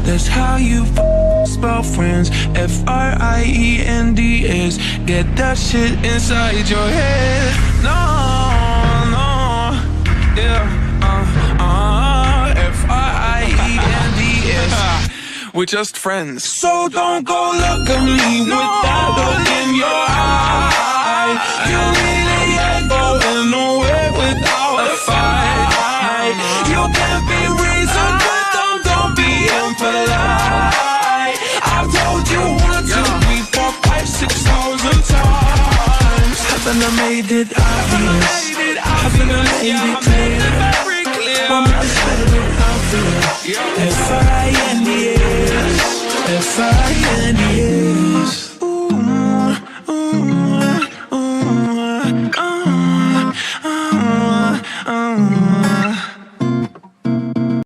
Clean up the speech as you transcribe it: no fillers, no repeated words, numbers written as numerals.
That's how you spell friends. Friends. Get that shit inside your head. No, no, yeah. Friends. We're just friends. So don't go look at me with that look in your eye. You really ain't going nowhere without a fight. You can't be reasoned with them, don't be impolite. I've told you 1, 2, 3, 4, 5, 6,000 times. Haven't I made it obvious? Haven't I made it clear? I'm not better.